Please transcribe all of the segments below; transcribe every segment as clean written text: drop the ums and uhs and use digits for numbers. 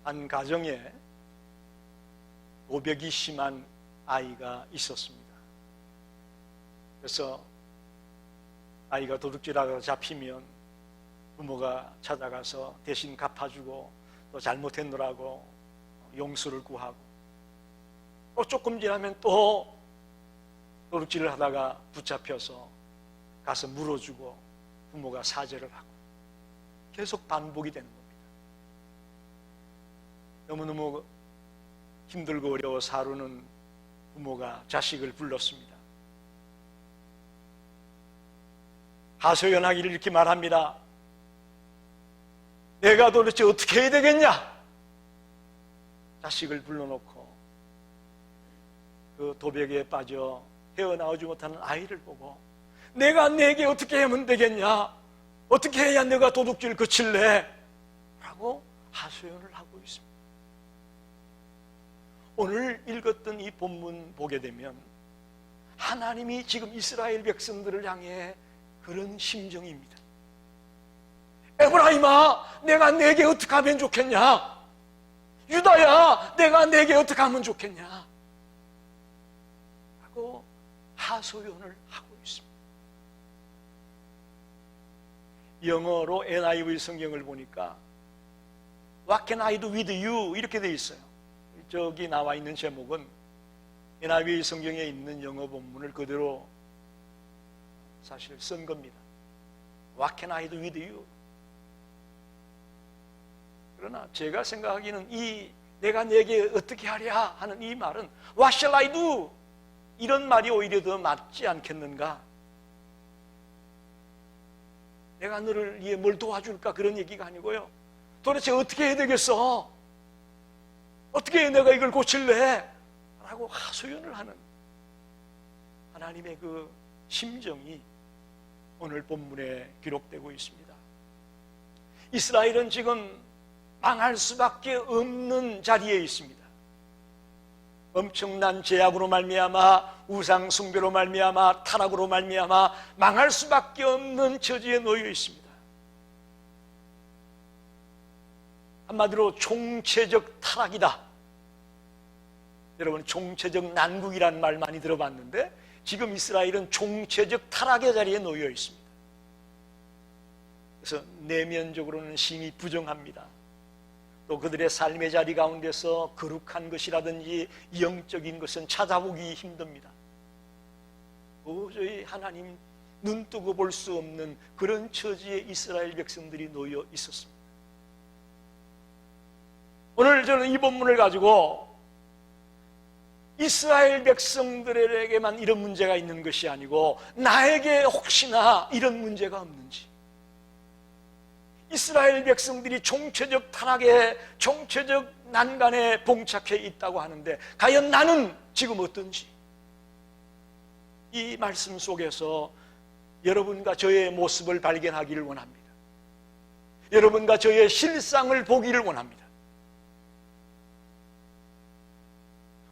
한 가정에 도벽이 심한 아이가 있었습니다. 그래서 아이가 도둑질하다가 잡히면 부모가 찾아가서 대신 갚아주고 또 잘못했노라고 용서를 구하고, 또 조금 지나면 또 도둑질을 하다가 붙잡혀서 가서 물어주고 부모가 사죄를 하고, 계속 반복이 되는 겁니다. 너무너무 힘들고 어려워 사루는 부모가 자식을 불렀습니다. 하소연하기를 이렇게 말합니다. 내가 도대체 어떻게 해야 되겠냐? 자식을 불러놓고 그 도벽에 빠져 헤어나오지 못하는 아이를 보고, 내가 내게 어떻게 하면 되겠냐? 어떻게 해야 내가 도둑질 그칠래? 라고 하소연을 하고 있습니다. 오늘 읽었던 이 본문 보게 되면 하나님이 지금 이스라엘 백성들을 향해 그런 심정입니다. 에브라임아, 내가 내게 어떻게 하면 좋겠냐? 유다야, 내가 내게 어떻게 하면 좋겠냐? 하고 하소연을 하고 있습니다. 영어로 NIV 성경을 보니까 What can I do with you? 이렇게 돼 있어요. 저기 나와 있는 제목은 NIV 성경에 있는 영어 본문을 그대로 사실 쓴 겁니다. What can I do with you? 그러나 제가 생각하기에는 이 내가 내게 어떻게 하랴 하는 이 말은 What shall I do? 이런 말이 오히려 더 맞지 않겠는가? 내가 너를 위해 뭘 도와줄까? 그런 얘기가 아니고요. 도대체 어떻게 해야 되겠어? 어떻게 내가 이걸 고칠래? 라고 하소연을 하는 하나님의 그 심정이 오늘 본문에 기록되고 있습니다. 이스라엘은 지금 망할 수밖에 없는 자리에 있습니다. 엄청난 죄악으로 말미암아, 우상 숭배로 말미암아, 타락으로 말미암아 망할 수밖에 없는 처지에 놓여 있습니다. 한마디로 총체적 타락이다. 여러분, 총체적 난국이라는 말 많이 들어봤는데 지금 이스라엘은 총체적 타락의 자리에 놓여 있습니다. 그래서 내면적으로는 심히 부정합니다. 또 그들의 삶의 자리 가운데서 거룩한 것이라든지 영적인 것은 찾아보기 힘듭니다. 도저히 하나님 눈뜨고 볼 수 없는 그런 처지에 이스라엘 백성들이 놓여 있었습니다. 오늘 저는 이 본문을 가지고 이스라엘 백성들에게만 이런 문제가 있는 것이 아니고 나에게 혹시나 이런 문제가 없는지, 이스라엘 백성들이 총체적 타락에, 총체적 난간에 봉착해 있다고 하는데 과연 나는 지금 어떤지, 이 말씀 속에서 여러분과 저의 모습을 발견하기를 원합니다. 여러분과 저의 실상을 보기를 원합니다.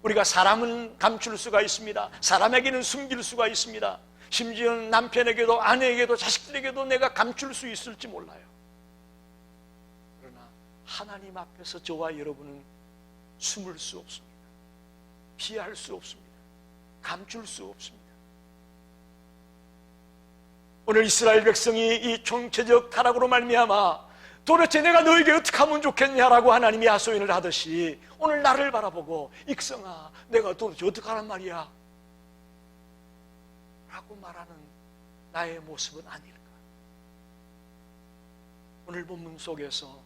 우리가 사람은 감출 수가 있습니다. 사람에게는 숨길 수가 있습니다. 심지어 남편에게도 아내에게도 자식들에게도 내가 감출 수 있을지 몰라요. 그러나 하나님 앞에서 저와 여러분은 숨을 수 없습니다. 피할 수 없습니다. 감출 수 없습니다. 오늘 이스라엘 백성이 이 총체적 타락으로 말미암아 도대체 내가 너에게 어떻게 하면 좋겠냐라고 하나님이 하소연을 하듯이 오늘 나를 바라보고 익성아, 내가 도대체 어떻게 하란 말이야? 라고 말하는 나의 모습은 아닐까? 오늘 본문 속에서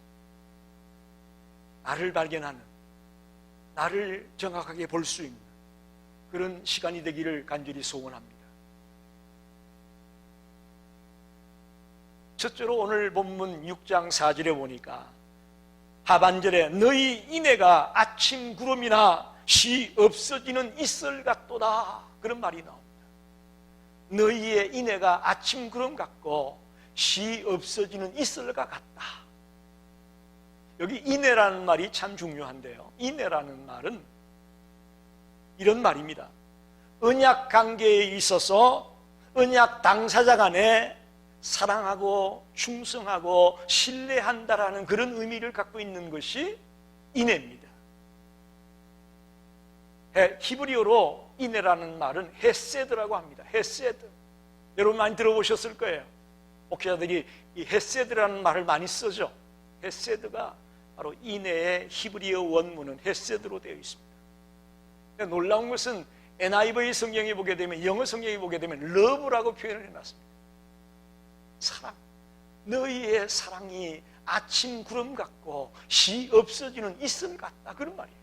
나를 발견하는, 나를 정확하게 볼 수 있는 그런 시간이 되기를 간절히 소원합니다. 첫째로 오늘 본문 6장 4절에 보니까 하반절에 너희 인애가 아침 구름이나 쉬 없어지는 이슬 같도다, 그런 말이 나옵니다. 너희의 인애가 아침 구름 같고 쉬 없어지는 이슬과 같다. 여기 인애라는 말이 참 중요한데요, 인애라는 말은 이런 말입니다. 언약 관계에 있어서 언약 당사자 간에 사랑하고 충성하고 신뢰한다라는 그런 의미를 갖고 있는 것이 인애입니다. 히브리어로 인애라는 말은 헤세드라고 합니다. 헤세드. 여러분 많이 들어보셨을 거예요. 목회자들이 이 헤세드라는 말을 많이 쓰죠. 헤세드가 바로 인애의 히브리어 원문은 헤세드로 되어 있습니다. 놀라운 것은 NIV 성경에 보게 되면, 영어 성경에 보게 되면 러브라고 표현을 해놨습니다. 사랑. 너희의 사랑이 아침 구름 같고 시 없어지는 이슬 같다, 그런 말이에요.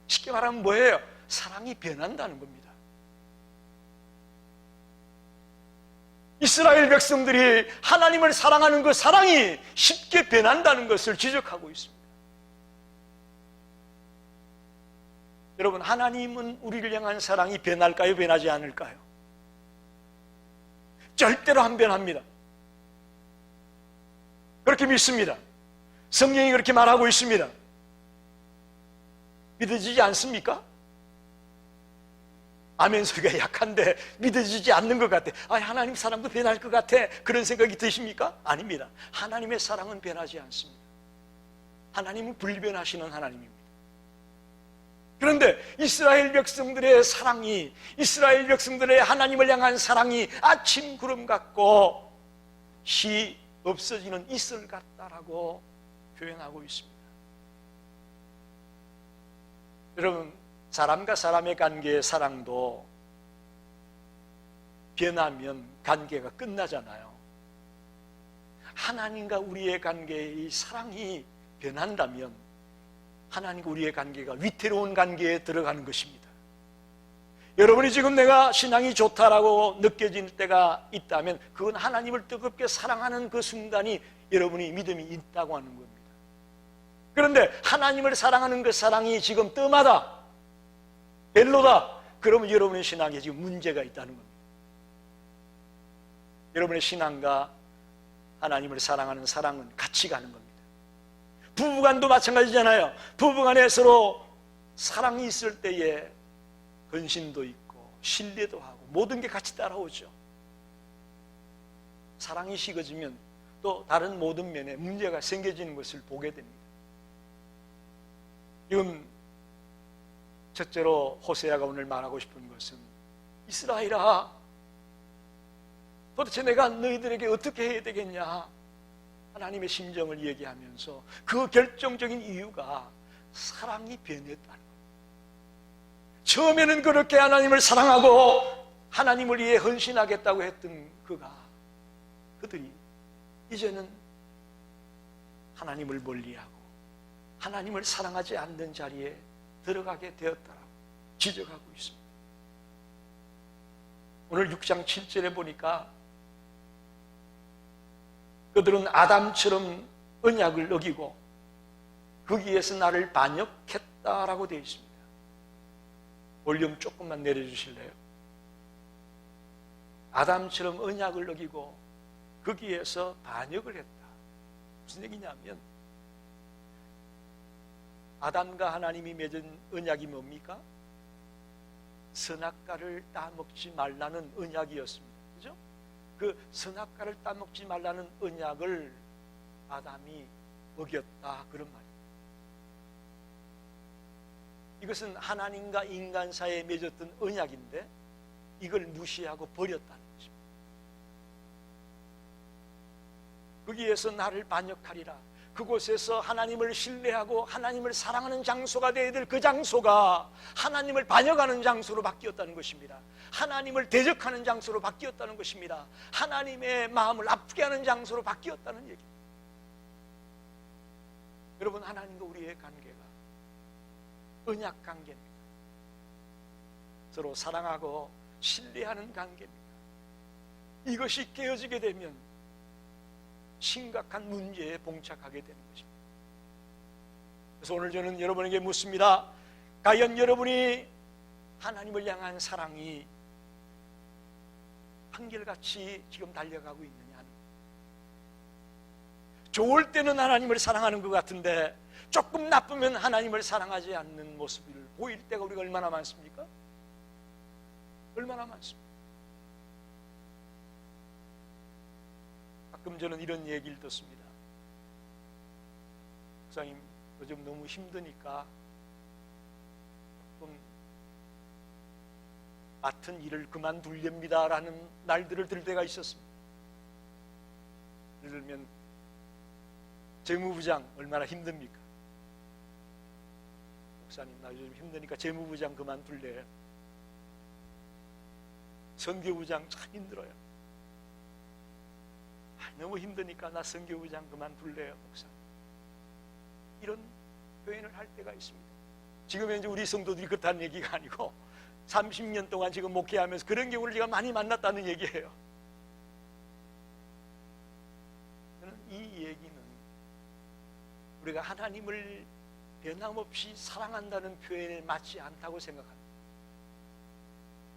쉽게 말하면 뭐예요? 사랑이 변한다는 겁니다. 이스라엘 백성들이 하나님을 사랑하는 그 사랑이 쉽게 변한다는 것을 지적하고 있습니다. 여러분, 하나님은 우리를 향한 사랑이 변할까요? 변하지 않을까요? 절대로 안 변합니다. 그렇게 믿습니다. 성경이 그렇게 말하고 있습니다. 믿어지지 않습니까? 아멘 소리가 약한데 믿어지지 않는 것 같아. 하나님 사랑도 변할 것 같아. 그런 생각이 드십니까? 아닙니다. 하나님의 사랑은 변하지 않습니다. 하나님은 불변하시는 하나님입니다. 그런데 이스라엘 백성들의 사랑이, 이스라엘 백성들의 하나님을 향한 사랑이 아침 구름 같고 시 없어지는 이슬 같다라고 표현하고 있습니다. 여러분, 사람과 사람의 관계의 사랑도 변하면 관계가 끝나잖아요. 하나님과 우리의 관계의 사랑이 변한다면 하나님과 우리의 관계가 위태로운 관계에 들어가는 것입니다. 여러분이 지금 내가 신앙이 좋다라고 느껴질 때가 있다면 그건 하나님을 뜨겁게 사랑하는 그 순간이 여러분이 믿음이 있다고 하는 겁니다. 그런데 하나님을 사랑하는 그 사랑이 지금 뜸하다, 별로다, 그러면 여러분의 신앙에 지금 문제가 있다는 겁니다. 여러분의 신앙과 하나님을 사랑하는 사랑은 같이 가는 겁니다. 부부간도 마찬가지잖아요. 부부간에 서로 사랑이 있을 때에 헌신도 있고 신뢰도 하고 모든 게 같이 따라오죠. 사랑이 식어지면 또 다른 모든 면에 문제가 생겨지는 것을 보게 됩니다. 지금 첫째로 호세아가 오늘 말하고 싶은 것은, 이스라엘아, 도대체 내가 너희들에게 어떻게 해야 되겠냐, 하나님의 심정을 얘기하면서 그 결정적인 이유가 사랑이 변했다는 거예요. 처음에는 그렇게 하나님을 사랑하고 하나님을 위해 헌신하겠다고 했던 그들이 이제는 하나님을 멀리하고 하나님을 사랑하지 않는 자리에 들어가게 되었다라고 지적하고 있습니다. 오늘 6장 7절에 보니까 그들은 아담처럼 언약을 어기고 거기에서 나를 반역했다라고 되어 있습니다. 볼륨 조금만 내려주실래요? 아담처럼 언약을 어기고 거기에서 반역을 했다. 무슨 얘기냐면 아담과 하나님이 맺은 언약이 뭡니까? 선악과를 따먹지 말라는 언약이었습니다. 그죠? 그 선악과를 따먹지 말라는 언약을 아담이 어겼다, 그런 말입니다. 이것은 하나님과 인간 사이에 맺었던 언약인데 이걸 무시하고 버렸다는 것입니다. 거기에서 나를 반역하리라. 그곳에서 하나님을 신뢰하고 하나님을 사랑하는 장소가 되어야 될 그 장소가 하나님을 반역하는 장소로 바뀌었다는 것입니다. 하나님을 대적하는 장소로 바뀌었다는 것입니다. 하나님의 마음을 아프게 하는 장소로 바뀌었다는 얘기입니다. 여러분, 하나님과 우리의 관계가 언약 관계입니다. 서로 사랑하고 신뢰하는 관계입니다. 이것이 깨어지게 되면 심각한 문제에 봉착하게 되는 것입니다. 그래서 오늘 저는 여러분에게 묻습니다. 과연 여러분이 하나님을 향한 사랑이 한결같이 지금 달려가고 있느냐 하는 거예요. 좋을 때는 하나님을 사랑하는 것 같은데 조금 나쁘면 하나님을 사랑하지 않는 모습을 보일 때가 우리가 얼마나 많습니까? 얼마나 많습니까? 가끔 저는 이런 얘기를 듣습니다. 목사님, 요즘 너무 힘드니까 조금 맡은 일을 그만둘렵니다라는 날들을 들 때가 있었습니다. 예를 들면 재무부장 얼마나 힘듭니까? 목사님 나 요즘 힘드니까 재무부장 그만둘래요. 선교부장 참 힘들어요. 너무 힘드니까 나 선교부장 그만둘래요 목사님. 이런 표현을 할 때가 있습니다. 지금 이제 우리 성도들이 그렇다는 얘기가 아니고 30년 동안 지금 목회하면서 그런 경우를 제가 많이 만났다는 얘기예요. 저는 이 얘기는 우리가 하나님을 변함없이 사랑한다는 표현에 맞지 않다고 생각합니다.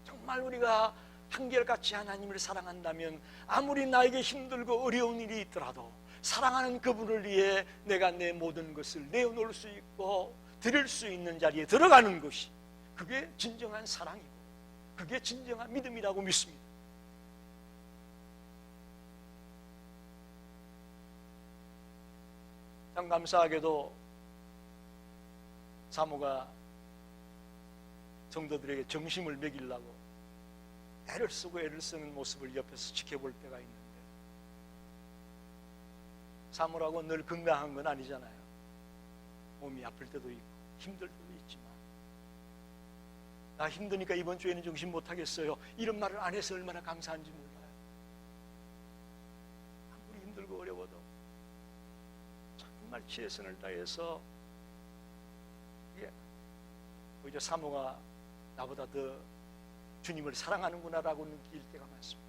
정말 우리가 한결같이 하나님을 사랑한다면 아무리 나에게 힘들고 어려운 일이 있더라도 사랑하는 그분을 위해 내가 내 모든 것을 내어놓을 수 있고 드릴 수 있는 자리에 들어가는 것이 그게 진정한 사랑이고 그게 진정한 믿음이라고 믿습니다. 참 감사하게도 사모가 성도들에게 정심을 먹이려고 애를 쓰고 애를 쓰는 모습을 옆에서 지켜볼 때가 있는데, 사모라고 늘 건강한 건 아니잖아요. 몸이 아플 때도 있고 힘들 때도 있지만, 나 힘드니까 이번 주에는 정신 못 하겠어요, 이런 말을 안 해서 얼마나 감사한지 몰라요. 아무리 힘들고 어려워도 정말 최선을 다해서, 오히려 사모가 나보다 더 주님을 사랑하는구나라고 느낄 때가 많습니다.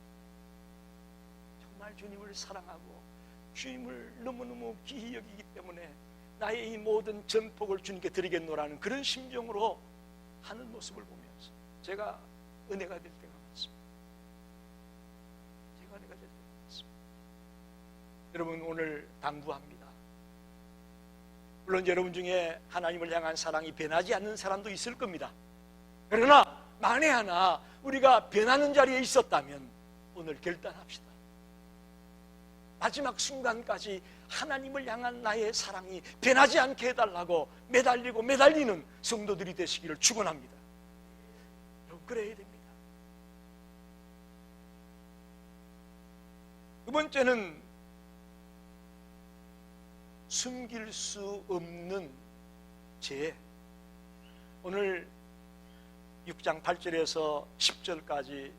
정말 주님을 사랑하고 주님을 너무너무 귀히 여기기 때문에 나의 이 모든 전폭을 주님께 드리겠노라는 그런 심정으로 하는 모습을 보면서 제가 은혜가 될 때가 많습니다. 제가 은혜가 될 때가 많습니다. 여러분, 오늘 당부합니다. 물론 여러분 중에 하나님을 향한 사랑이 변하지 않는 사람도 있을 겁니다. 그러나 만에 하나 우리가 변하는 자리에 있었다면 오늘 결단합시다. 마지막 순간까지 하나님을 향한 나의 사랑이 변하지 않게 해달라고 매달리는 성도들이 되시기를 축원합니다. 여러분, 그래야 됩니다. 두 번째는 숨길 수 없는 죄. 오늘 6장 8절에서 10절까지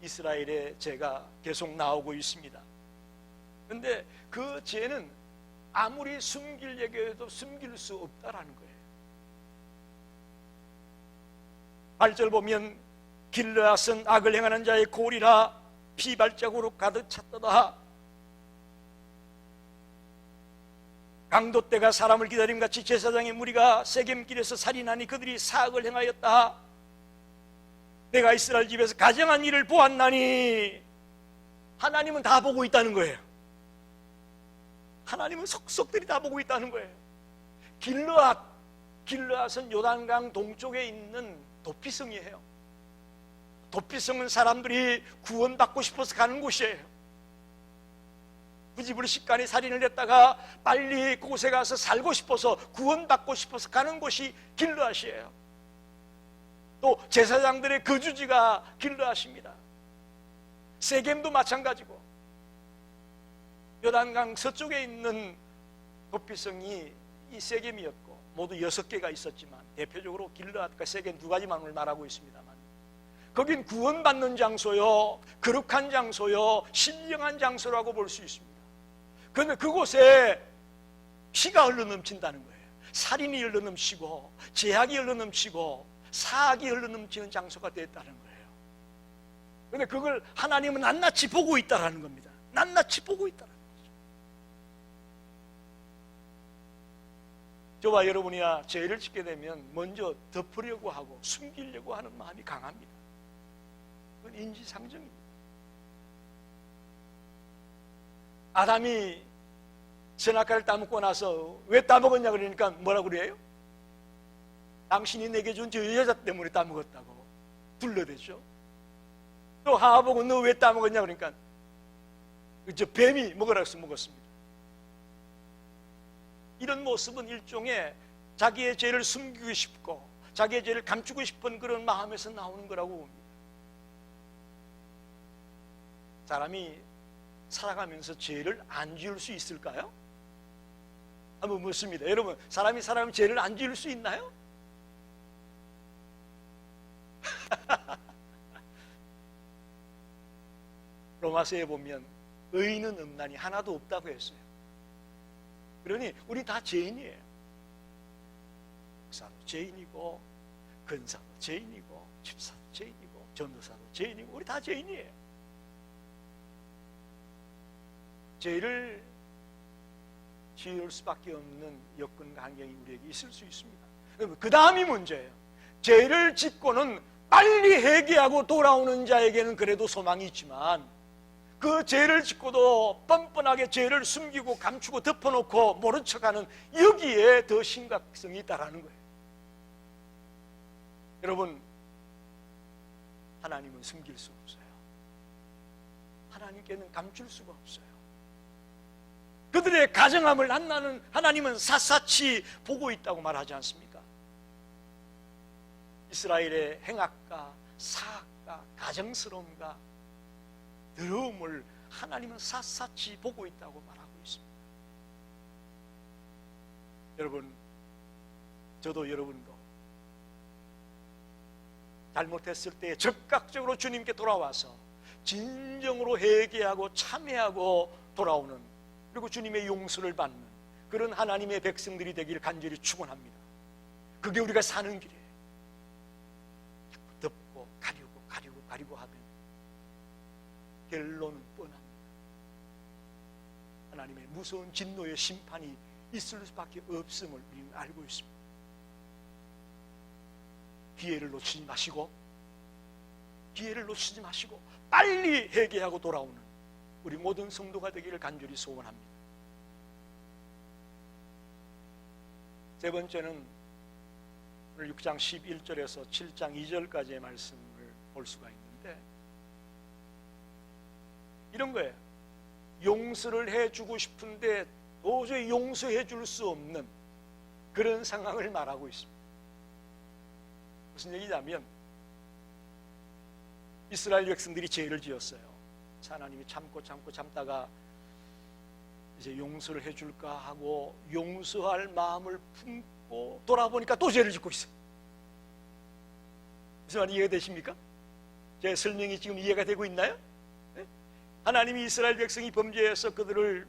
이스라엘의 죄가 계속 나오고 있습니다. 그런데 그 죄는 아무리 숨기려고 해도 숨길 수 없다라는 거예요. 8절 보면 길르앗은 악을 행하는 자의 골이라 피발자국으로 가득 찼도다. 강도 때가 사람을 기다림같이 제사장의 무리가 세겜길에서 살인하니 그들이 사악을 행하였다. 내가 이스라엘 집에서 가정한 일을 보았나니, 하나님은 다 보고 있다는 거예요. 하나님은 속속들이 다 보고 있다는 거예요. 길르앗은 요단강 동쪽에 있는 도피성이에요. 도피성은 사람들이 구원받고 싶어서 가는 곳이에요. 부지불이 식간이 살인을 했다가 빨리 그곳에 가서 살고 싶어서 구원받고 싶어서 가는 곳이 길르앗이에요. 또 제사장들의 거주지가 길르앗입니다. 세겜도 마찬가지고, 요단강 서쪽에 있는 도피성이 이 세겜이었고, 모두 6개가 있었지만 대표적으로 길르앗과 세겜 두 가지만 오늘 말하고 있습니다만, 거긴 구원받는 장소요, 거룩한 장소요, 신령한 장소라고 볼 수 있습니다. 그런데 그곳에 피가 흘러넘친다는 거예요. 살인이 흘러넘치고 죄악이 흘러넘치고 사악이 흘러넘치는 장소가 됐다는 거예요. 그런데 그걸 하나님은 낱낱이 보고 있다는 겁니다. 낱낱이 보고 있다는 거죠. 저와 여러분이야 죄를 짓게 되면 먼저 덮으려고 하고 숨기려고 하는 마음이 강합니다. 그건 인지상정입니다. 아담이 선악과를 따먹고 나서 왜 따먹었냐 그러니까 뭐라고 그래요? 당신이 내게 준 저 여자 때문에 따먹었다고 둘러대죠. 또 하와 보고 너 왜 따먹었냐 그러니까 저 뱀이 먹으라고 해서 먹었습니다. 이런 모습은 일종의 자기의 죄를 숨기고 싶고 자기의 죄를 감추고 싶은 그런 마음에서 나오는 거라고 봅니다. 사람이 살아가면서 죄를 안 지을 수 있을까요? 한번 묻습니다. 여러분, 사람이 죄를 안 지을 수 있나요? 로마서에 보면 의인은 없나니 하나도 없다고 했어요. 그러니 우리 다 죄인이에요. 목사도 죄인이고 근사도 죄인이고 집사도 죄인이고 전도사도 죄인이고 우리 다 죄인이에요. 죄를 지을 수밖에 없는 여건과 환경이 우리에게 있을 수 있습니다. 그 다음이 문제예요. 죄를 짓고는 빨리 회개하고 돌아오는 자에게는 그래도 소망이 있지만 그 죄를 짓고도 뻔뻔하게 죄를 숨기고 감추고 덮어놓고 모른 척하는 여기에 더 심각성이 있다는 거예요. 여러분, 하나님은 숨길 수 없어요. 하나님께는 감출 수가 없어요. 그들의 가정함을 하나님은 샅샅이 보고 있다고 말하지 않습니까? 이스라엘의 행악과 사악과 가정스러움과 더러움을 하나님은 샅샅이 보고 있다고 말하고 있습니다. 여러분, 저도 여러분도 잘못했을 때 적극적으로 주님께 돌아와서 진정으로 회개하고 참회하고 돌아오는, 그리고 주님의 용서를 받는 그런 하나님의 백성들이 되기를 간절히 축원합니다. 그게 우리가 사는 길이에요. 자꾸 덮고 가리고 하면 결론은 뻔합니다. 하나님의 무서운 진노의 심판이 있을 수밖에 없음을 우리는 알고 있습니다. 기회를 놓치지 마시고 빨리 회개하고 돌아오는 우리 모든 성도가 되기를 간절히 소원합니다. 세 번째는 오늘 6장 11절에서 7장 2절까지의 말씀을 볼 수가 있는데 이런 거예요. 용서를 해주고 싶은데 도저히 용서해 줄 수 없는 그런 상황을 말하고 있습니다. 무슨 얘기냐면 이스라엘 백성들이 죄를 지었어요. 하나님이 참다가 이제 용서를 해줄까 하고 용서할 마음을 품고 돌아보니까 또 죄를 짓고 있어요. 무슨 말이 이해가 되십니까? 제 설명이 지금 이해가 되고 있나요? 네? 하나님이 이스라엘 백성이 범죄해서 그들을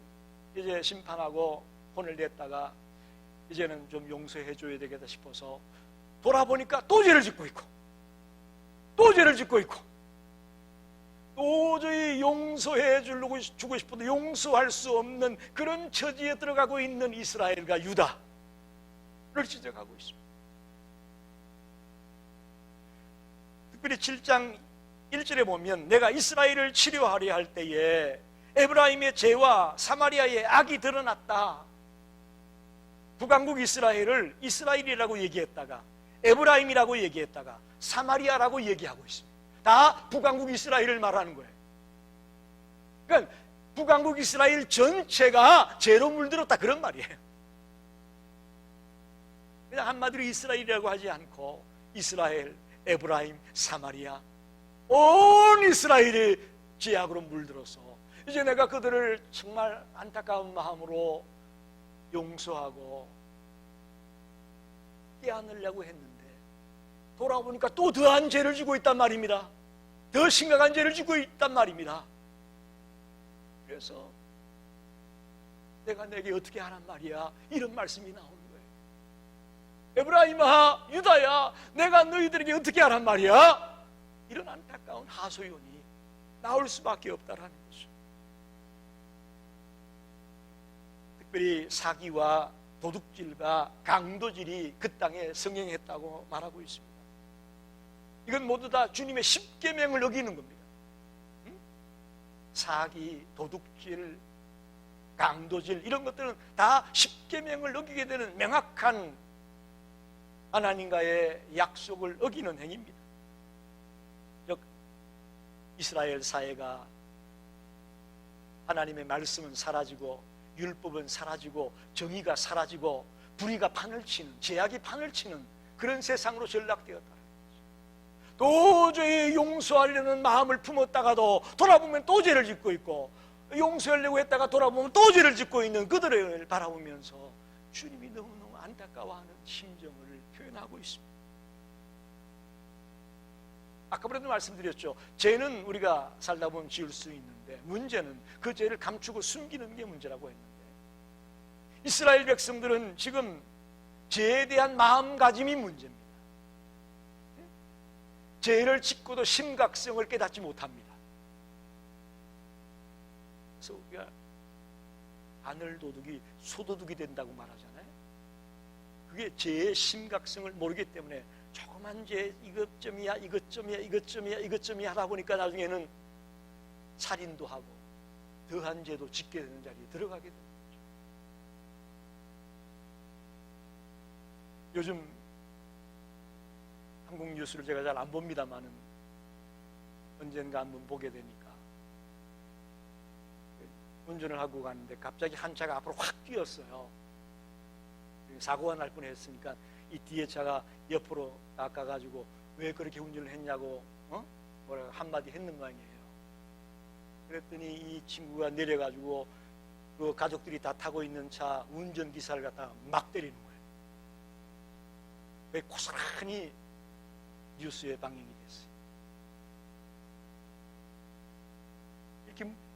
이제 심판하고 혼을 냈다가 이제는 좀 용서해 줘야 되겠다 싶어서 돌아보니까 또 죄를 짓고 있고 도저히 용서해 주고 싶어도 용서할 수 없는 그런 처지에 들어가고 있는 이스라엘과 유다를 지적하고 있습니다. 특별히 7장 1절에 보면 내가 이스라엘을 치료하려 할 때에 에브라임의 죄와 사마리아의 악이 드러났다. 북왕국 이스라엘을 이스라엘이라고 얘기했다가 에브라임이라고 얘기했다가 사마리아라고 얘기하고 있습니다. 다 북왕국 이스라엘을 말하는 거예요. 그러니까 북왕국 이스라엘 전체가 죄로 물들었다 그런 말이에요. 그냥 한마디로 이스라엘이라고 하지 않고 이스라엘, 에브라임, 사마리아 온 이스라엘이 죄악으로 물들어서 이제 내가 그들을 정말 안타까운 마음으로 용서하고 깨안으려고 했는데 돌아보니까 또 더한 죄를 지고 있단 말입니다. 더 심각한 죄를 지고 있단 말입니다. 그래서 내가 내게 어떻게 하란 말이야, 이런 말씀이 나오는 거예요. 에브라임아, 유다야, 내가 너희들에게 어떻게 하란 말이야, 이런 안타까운 하소연이 나올 수밖에 없다라는 거죠. 특별히 사기와 도둑질과 강도질이 그 땅에 성행했다고 말하고 있습니다. 이건 모두 다 주님의 십계명을 어기는 겁니다. 사기, 도둑질, 강도질 이런 것들은 다 십계명을 어기게 되는 명확한 하나님과의 약속을 어기는 행위입니다. 즉 이스라엘 사회가 하나님의 말씀은 사라지고 율법은 사라지고 정의가 사라지고 불의가 판을 치는, 죄악이 판을 치는 그런 세상으로 전락되었다. 도저히 용서하려는 마음을 품었다가도 돌아보면 또 죄를 짓고 있고, 용서하려고 했다가 돌아보면 또 죄를 짓고 있는 그들을 바라보면서 주님이 너무너무 안타까워하는 심정을 표현하고 있습니다. 아까부터 말씀드렸죠. 죄는 우리가 살다 보면 지을 수 있는데 문제는 그 죄를 감추고 숨기는 게 문제라고 했는데, 이스라엘 백성들은 지금 죄에 대한 마음가짐이 문제입니다. 죄를 짓고도 심각성을 깨닫지 못합니다. 그래서 우리가 바늘도둑이 소도둑이 된다고 말하잖아요. 그게 죄의 심각성을 모르기 때문에 조그만 죄 이것점이야 이것점이야 이것점이야 이것점이야 하다 보니까 나중에는 살인도 하고 더한 죄도 짓게 되는 자리에 들어가게 되는 거죠. 요즘 한국 뉴스를 제가 잘 안 봅니다만은 언젠가 한번 보게 되니까 운전을 하고 가는데 갑자기 한 차가 앞으로 확 뛰었어요. 사고가 날 뻔했으니까 이 뒤에 차가 옆으로 깎아가지고 왜 그렇게 운전을 했냐고 뭐라 한마디 했는 거 아니에요. 그랬더니 이 친구가 내려가지고 그 가족들이 다 타고 있는 차 운전기사를 갖다가 막 때리는 거예요. 왜 고스란히 뉴스에 방영이 됐어요.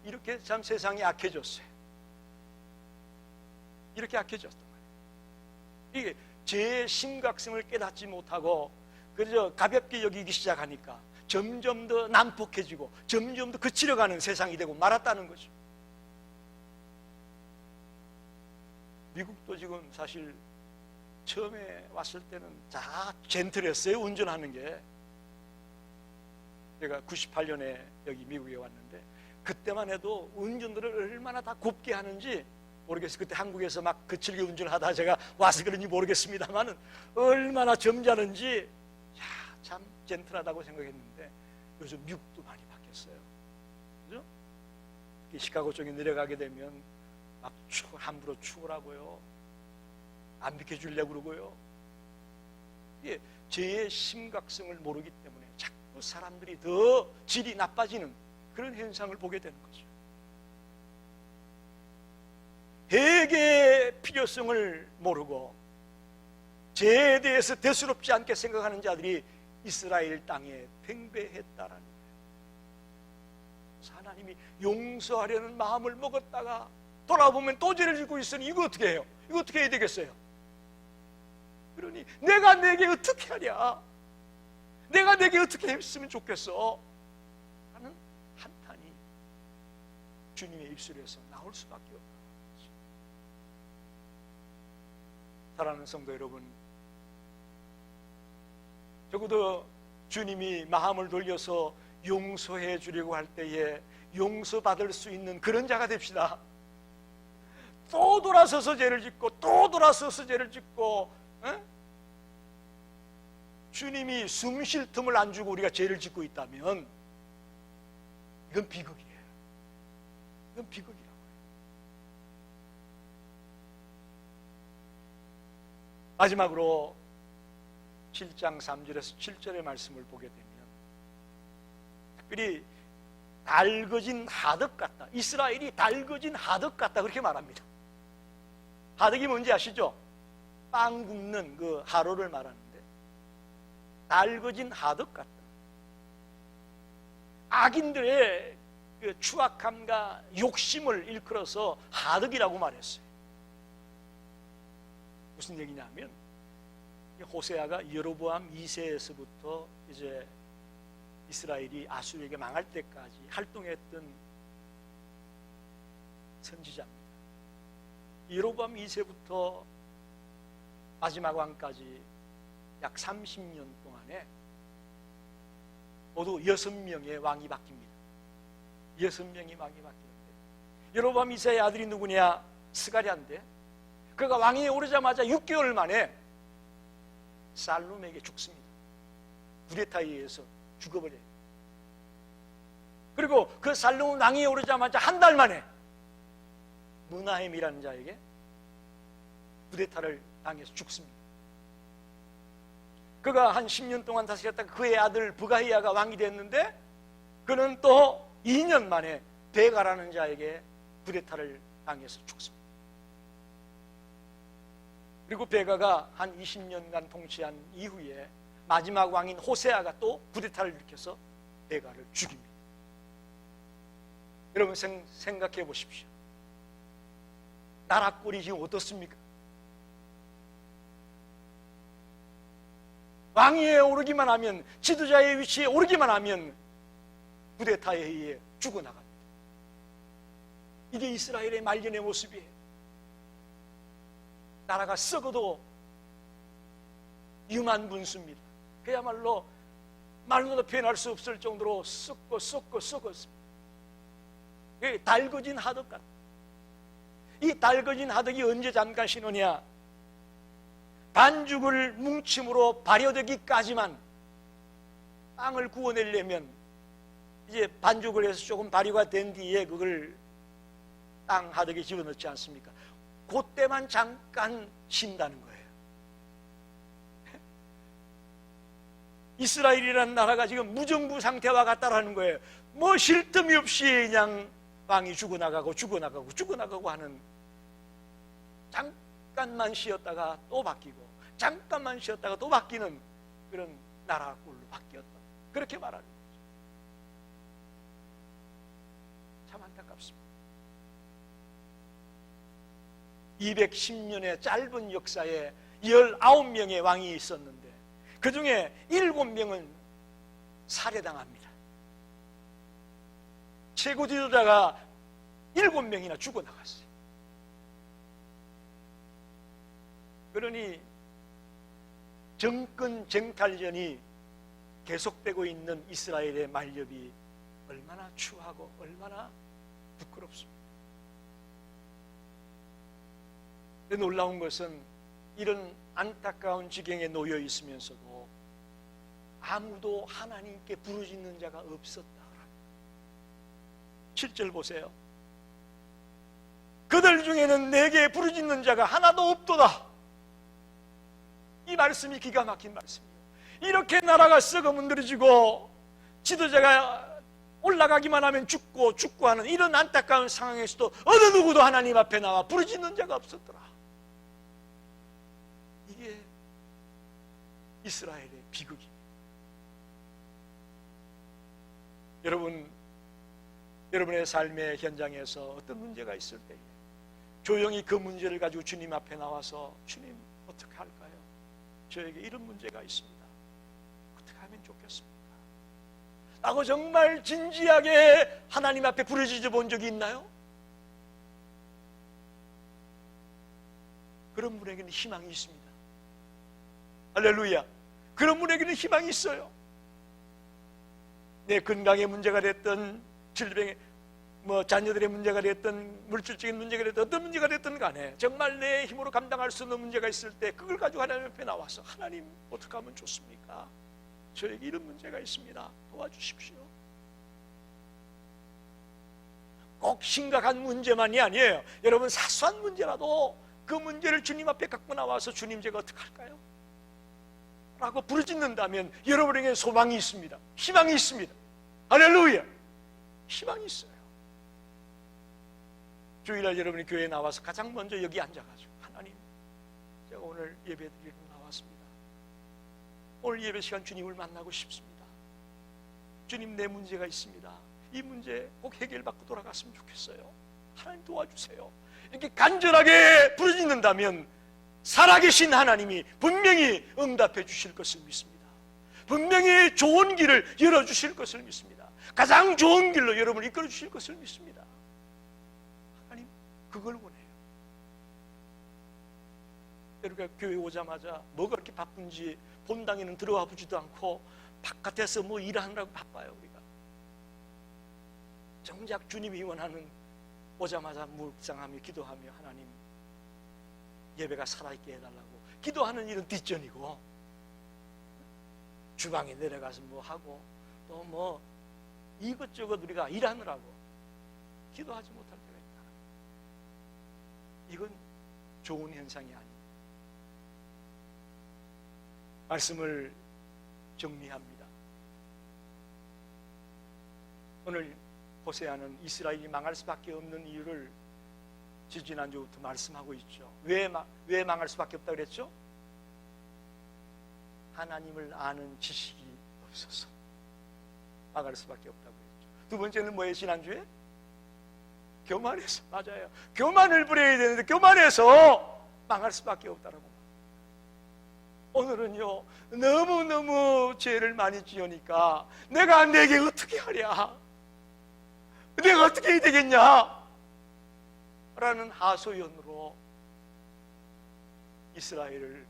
이렇게 참 세상이 악해졌어요. 이렇게 악해졌단 말이에요. 이게 죄의 심각성을 깨닫지 못하고 그저 가볍게 여기기 시작하니까 점점 더 난폭해지고 점점 더 그치려가는 세상이 되고 말았다는 거죠. 미국도 지금 사실 처음에 왔을 때는 다 젠틀했어요. 운전하는 게. 제가 98년에 여기 미국에 왔는데 그때만 해도 운전들을 얼마나 다 곱게 하는지 모르겠어요. 그때 한국에서 막 거칠게 운전하다 제가 와서 그런지 모르겠습니다만은 얼마나 점잖은지 참 젠틀하다고 생각했는데 요즘 미국도 많이 바뀌었어요. 그죠? 시카고 쪽에 내려가게 되면 막 함부로 추월하고요. 안 비켜주려고 그러고요. 이게 죄의 심각성을 모르기 때문에 자꾸 사람들이 더 질이 나빠지는 그런 현상을 보게 되는 거죠. 회개의 필요성을 모르고 죄에 대해서 대수롭지 않게 생각하는 자들이 이스라엘 땅에 팽배했다라는 거예요. 하나님이 용서하려는 마음을 먹었다가 돌아보면 또 죄를 짓고 있으니 이거 어떻게 해요? 이거 어떻게 해야 되겠어요? 그러니 내가 내게 어떻게 하랴? 내가 내게 어떻게 했으면 좋겠어? 하는 한탄이 주님의 입술에서 나올 수밖에 없다. 사랑하는 성도 여러분, 적어도 주님이 마음을 돌려서 용서해 주려고 할 때에 용서받을 수 있는 그런 자가 됩시다. 또 돌아서서 죄를 짓고 또 돌아서서 죄를 짓고 주님이 숨 쉴 틈을 안 주고 우리가 죄를 짓고 있다면 이건 비극이에요. 이건 비극이라고요. 마지막으로 7장 3절에서 7절의 말씀을 보게 되면 특별히 달궈진 하덕 같다. 이스라엘이 달궈진 하덕 같다 그렇게 말합니다. 하덕이 뭔지 아시죠? 빵 굽는 그 하로를 말하는데 달궈진 하덕 같다. 악인들의 그 추악함과 욕심을 일컬어서 하덕이라고 말했어요. 무슨 얘기냐면 호세아가 여로보암 2세에서부터 이제 이스라엘이 아수르에게 망할 때까지 활동했던 선지자입니다. 여로보암 2세부터 마지막 왕까지 약 30년 동안에 모두 6명의 왕이 바뀝니다. 6명이 왕이 바뀌는데 여로보암 2세의 아들이 누구냐? 스가랴인데 그가 왕위에 오르자마자 6개월 만에 살룸에게 죽습니다. 구데타에 의해서 죽어버려요. 그리고 그 살룸 왕위에 오르자마자 한 달 만에 문하햄이라는 자에게 쿠데타를 당해서 죽습니다. 그가 한 10년 동안 다스렸다가 그의 아들 부가히야가 왕이 됐는데 그는 또 2년 만에 베가라는 자에게 쿠데타를 당해서 죽습니다. 그리고 베가가 한 20년간 통치한 이후에 마지막 왕인 호세아가 또 쿠데타를 일으켜서 베가를 죽입니다. 여러분 생각해 보십시오. 나라 꼴이 지금 어떻습니까? 왕위에 오르기만 하면, 지도자의 위치에 오르기만 하면 쿠데타에 의해 죽어나갑니다. 이게 이스라엘의 말년의 모습이에요. 나라가 썩어도 유만분수입니다. 그야말로 말로도 표현할 수 없을 정도로 썩었습니다. 달궈진 하덕 같아. 이 달궈진 하덕이 언제 잠깐 신으냐? 반죽을 뭉침으로 발효되기까지만, 빵을 구워내려면 이제 반죽을 해서 조금 발효가 된 뒤에 그걸 땅 하덕에 집어넣지 않습니까? 그때만 잠깐 쉰다는 거예요. 이스라엘이라는 나라가 지금 무정부 상태와 같다라는 거예요. 뭐 쉴 틈이 없이 그냥 왕이 죽어나가고 하는, 잠깐만 쉬었다가 또 바뀌고 잠깐만 쉬었다가 또 바뀌는 그런 나라 꼴로 바뀌었다, 그렇게 말하는 거죠. 참 안타깝습니다. 210년의 짧은 역사에 19명의 왕이 있었는데 그 중에 7명은 살해당합니다. 최고 지도자가 7명이나 죽어나갔어요. 그러니 정권 쟁탈전이 계속되고 있는 이스라엘의 말년이 얼마나 추하고 얼마나 부끄럽습니다. 놀라운 것은 이런 안타까운 지경에 놓여 있으면서도 아무도 하나님께 부르짖는 자가 없었다. 7절 보세요. 그들 중에는 내게 부르짖는 자가 하나도 없도다. 이 말씀이 기가 막힌 말씀이에요. 이렇게 나라가 썩어 문드러지고 지도자가 올라가기만 하면 죽고 하는 이런 안타까운 상황에서도 어느 누구도 하나님 앞에 나와 부르짖는 자가 없었더라. 이게 이스라엘의 비극입니다. 여러분의 삶의 현장에서 어떤 문제가 있을 때에 조용히 그 문제를 가지고 주님 앞에 나와서 주님 어떻게 할까요? 저에게 이런 문제가 있습니다. 어떻게 하면 좋겠습니까? 라고 정말 진지하게 하나님 앞에 부르짖어 본 적이 있나요? 그런 분에게는 희망이 있습니다. 할렐루야. 그런 분에게는 희망이 있어요. 내 건강의 문제가 됐든 질병의 자녀들의 문제가 됐든 물질적인 문제가 됐든 어떤 문제가 됐든 간에 정말 내 힘으로 감당할 수 없는 문제가 있을 때 그걸 가지고 하나님 앞에 나와서 하나님 어떻게 하면 좋습니까? 저에게 이런 문제가 있습니다. 도와주십시오. 꼭 심각한 문제만이 아니에요. 여러분 사소한 문제라도 그 문제를 주님 앞에 갖고 나와서 주님 제가 어떻게 할까요? 라고 부르짖는다면 여러분에게 소망이 있습니다. 희망이 있습니다. 할렐루야. 희망이 있어요. 주일날 여러분이 교회에 나와서 가장 먼저 여기 앉아가지고 하나님 제가 오늘 예배드리러 나왔습니다. 오늘 예배 시간 주님을 만나고 싶습니다. 주님 내 문제가 있습니다. 이 문제 꼭 해결받고 돌아갔으면 좋겠어요. 하나님 도와주세요. 이렇게 간절하게 부르짖는다면 살아계신 하나님이 분명히 응답해 주실 것을 믿습니다. 분명히 좋은 길을 열어주실 것을 믿습니다. 가장 좋은 길로 여러분을 이끌어 주실 것을 믿습니다. 하나님 그걸 원해요. 우리가 교회 오자마자 뭐가 그렇게 바쁜지 본당에는 들어와 보지도 않고 바깥에서 뭐 일하느라고 바빠요. 우리가 정작 주님이 원하는 오자마자 묵상하며 기도하며 하나님 예배가 살아있게 해달라고 기도하는 일은 뒷전이고 주방에 내려가서 뭐 하고 또 뭐 이것저것 우리가 일하느라고 기도하지 못할 때가 있다. 이건 좋은 현상이 아닙니다. 말씀을 정리합니다. 오늘 호세아는 이스라엘이 망할 수밖에 없는 이유를 지지난주부터 말씀하고 있죠. 왜 망할 수밖에 없다고 그랬죠? 하나님을 아는 지식이 없어서 망할 수밖에 없다고 그랬죠. 두 번째는 뭐예요? 지난주에? 교만해서. 맞아요. 교만을 부려야 되는데 교만해서 망할 수밖에 없다라고. 오늘은요, 너무너무 죄를 많이 지으니까 내게 어떻게 하랴? 내가 어떻게 해야 되겠냐? 라는 하소연으로 이스라엘을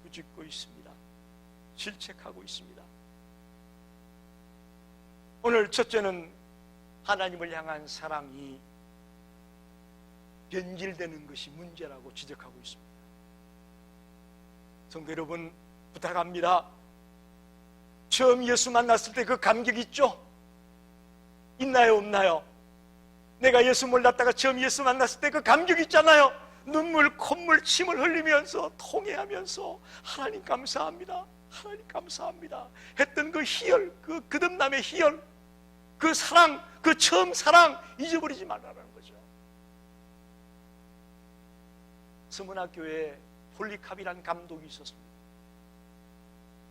부짓고 있습니다. 질책하고 있습니다. 오늘 첫째는 하나님을 향한 사랑이 변질되는 것이 문제라고 지적하고 있습니다. 성도 여러분, 부탁합니다. 처음 예수 만났을 때 그 감격 있죠? 있나요, 없나요? 내가 예수 몰랐다가 처음 예수 만났을 때 그 감격 있잖아요. 눈물, 콧물, 침을 흘리면서 통회하면서 하나님 감사합니다, 하나님 감사합니다 했던 그 희열, 그 거듭남의 희열, 그 사랑, 그 처음 사랑 잊어버리지 말라는 거죠. 서문학교에 폴리캅이라는 감독이 있었습니다.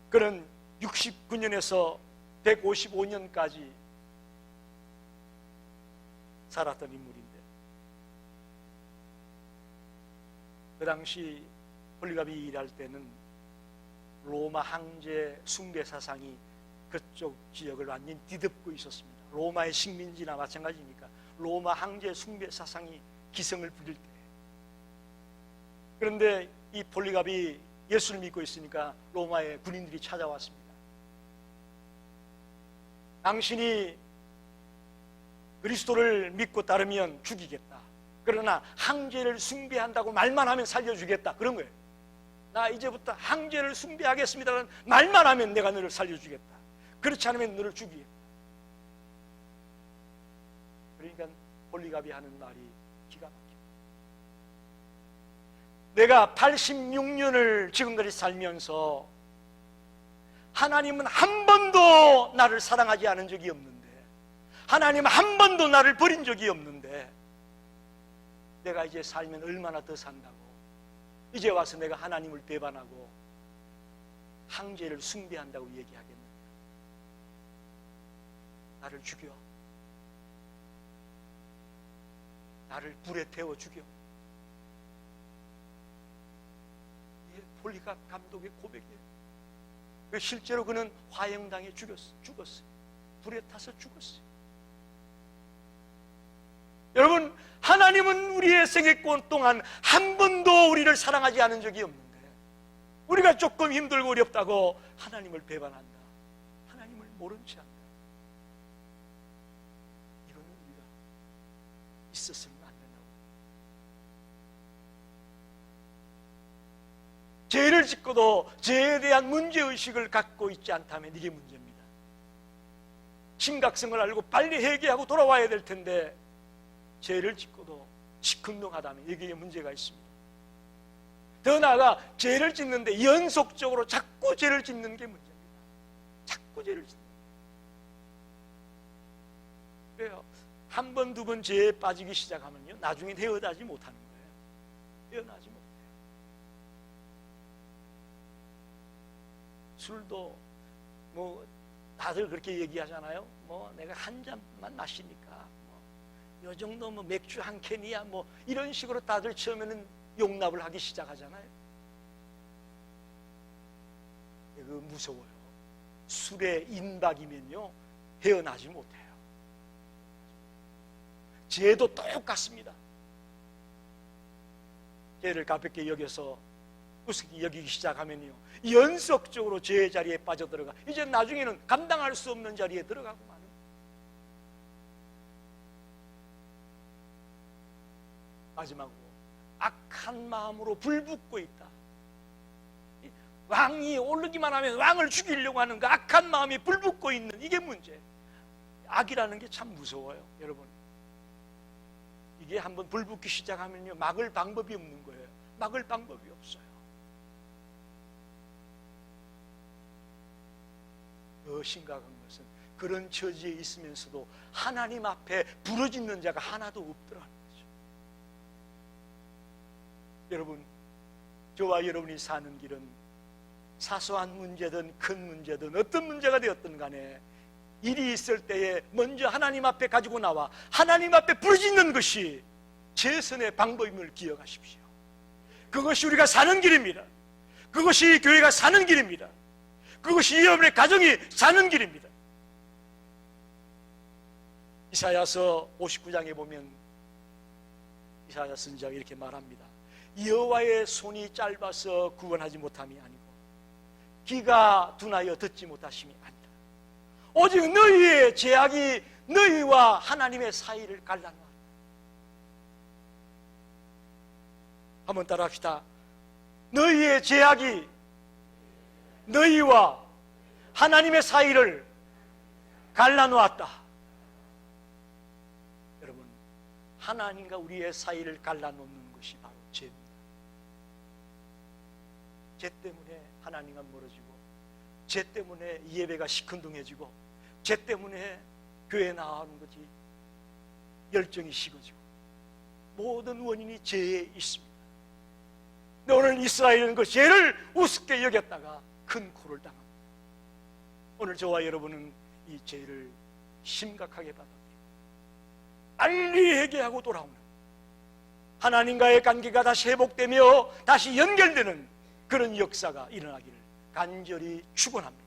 그는 69년에서 155년까지 살았던 인물인데, 그 당시 폴리캅이 일할 때는 로마 황제 숭배 사상이 그쪽 지역을 완전히 뒤덮고 있었습니다. 로마의 식민지나 마찬가지니까 로마 황제 숭배 사상이 기승을 부릴 때, 그런데 이 폴리캅이 예수를 믿고 있으니까 로마의 군인들이 찾아왔습니다. 당신이 그리스도를 믿고 따르면 죽이겠다. 그러나 황제를 숭배한다고 말만 하면 살려주겠다. 그런 거예요. 나 이제부터 황제를 숭배하겠습니다라는 말만 하면 내가 너를 살려주겠다. 그렇지 않으면 너를 죽이겠다. 그러니까 폴리캅이 하는 말이 기가 막힙니다. 내가 86년을 지금까지 살면서 하나님은 한 번도 나를 사랑하지 않은 적이 없는데, 하나님은 한 번도 나를 버린 적이 없는데, 내가 이제 살면 얼마나 더 산다고 이제 와서 내가 하나님을 배반하고 황제를 숭배한다고 얘기하겠느냐? 나를 죽여, 나를 불에 태워 죽여. 이게 폴리캅 감독의 고백이에요. 실제로 그는 화형당해 죽었어요. 불에 타서 죽었어요. 여러분, 하나님은 우리의 생애권 동안 한 번도 우리를 사랑하지 않은 적이 없는데, 우리가 조금 힘들고 어렵다고 하나님을 배반한다, 하나님을 모른 채 한다. 이거는 우리가 있었으면 안 된다고. 죄를 짓고도 죄에 대한 문제의식을 갖고 있지 않다면 이게 문제입니다. 심각성을 알고 빨리 회개하고 돌아와야 될 텐데 죄를 짓고도 시큰둥하다면 여기에 문제가 있습니다. 더 나아가 죄를 짓는데 연속적으로 자꾸 죄를 짓는 게 문제입니다. 자꾸 죄를 짓는 거예요. 왜요? 한 번, 두 번 죄에 빠지기 시작하면요, 나중에 헤어나지 못하는 거예요. 헤어나지 못해요. 술도 뭐 다들 그렇게 얘기하잖아요. 뭐 내가 한 잔만 마시니까 요 정도 뭐 맥주 한 캔이야 뭐 이런 식으로 다들 처음에는 용납을 하기 시작하잖아요. 이거 무서워요. 술에 인박이면요 헤어나지 못해요. 죄도 똑같습니다. 죄를 가볍게 여겨서 우습게 여기기 시작하면요 연속적으로 죄의 자리에 빠져들어가 이제 나중에는 감당할 수 없는 자리에 들어가고 마는. 마지막으로 악한 마음으로 불붙고 있다. 왕이 오르기만 하면 왕을 죽이려고 하는 그 악한 마음이 불붙고 있는 이게 문제. 악이라는 게 참 무서워요. 여러분, 이게 한번 불 붙기 시작하면요, 막을 방법이 없는 거예요. 막을 방법이 없어요. 더 심각한 것은 그런 처지에 있으면서도 하나님 앞에 부르짖는 자가 하나도 없더라는 거죠. 여러분, 저와 여러분이 사는 길은 사소한 문제든 큰 문제든 어떤 문제가 되었든 간에 일이 있을 때에 먼저 하나님 앞에 가지고 나와 하나님 앞에 부르짖는 것이 최선의 방법임을 기억하십시오. 그것이 우리가 사는 길입니다. 그것이 교회가 사는 길입니다. 그것이 여러분의 가정이 사는 길입니다. 이사야서 59장에 보면 이사야 선지자가 이렇게 말합니다. 여호와의 손이 짧아서 구원하지 못함이 아니고 귀가 둔하여 듣지 못하심이 아니라 오직 너희의 죄악이 너희와 하나님의 사이를 갈라놓았다. 한번 따라합시다. 너희의 죄악이 너희와 하나님의 사이를 갈라놓았다. 여러분, 하나님과 우리의 사이를 갈라놓는 것이 바로 죄입니다. 죄 때문에 하나님과 멀어지고, 죄 때문에 예배가 시큰둥해지고, 죄 때문에 교회 나가는 것이 열정이 식어지고, 모든 원인이 죄에 있습니다. 근데 오늘 이스라엘은 그 죄를 우습게 여겼다가 큰 고를 당합니다. 오늘 저와 여러분은 이 죄를 심각하게 받아들이고 빨리 회개하고 돌아오는 하나님과의 관계가 다시 회복되며 다시 연결되는 그런 역사가 일어나기를 간절히 축원합니다.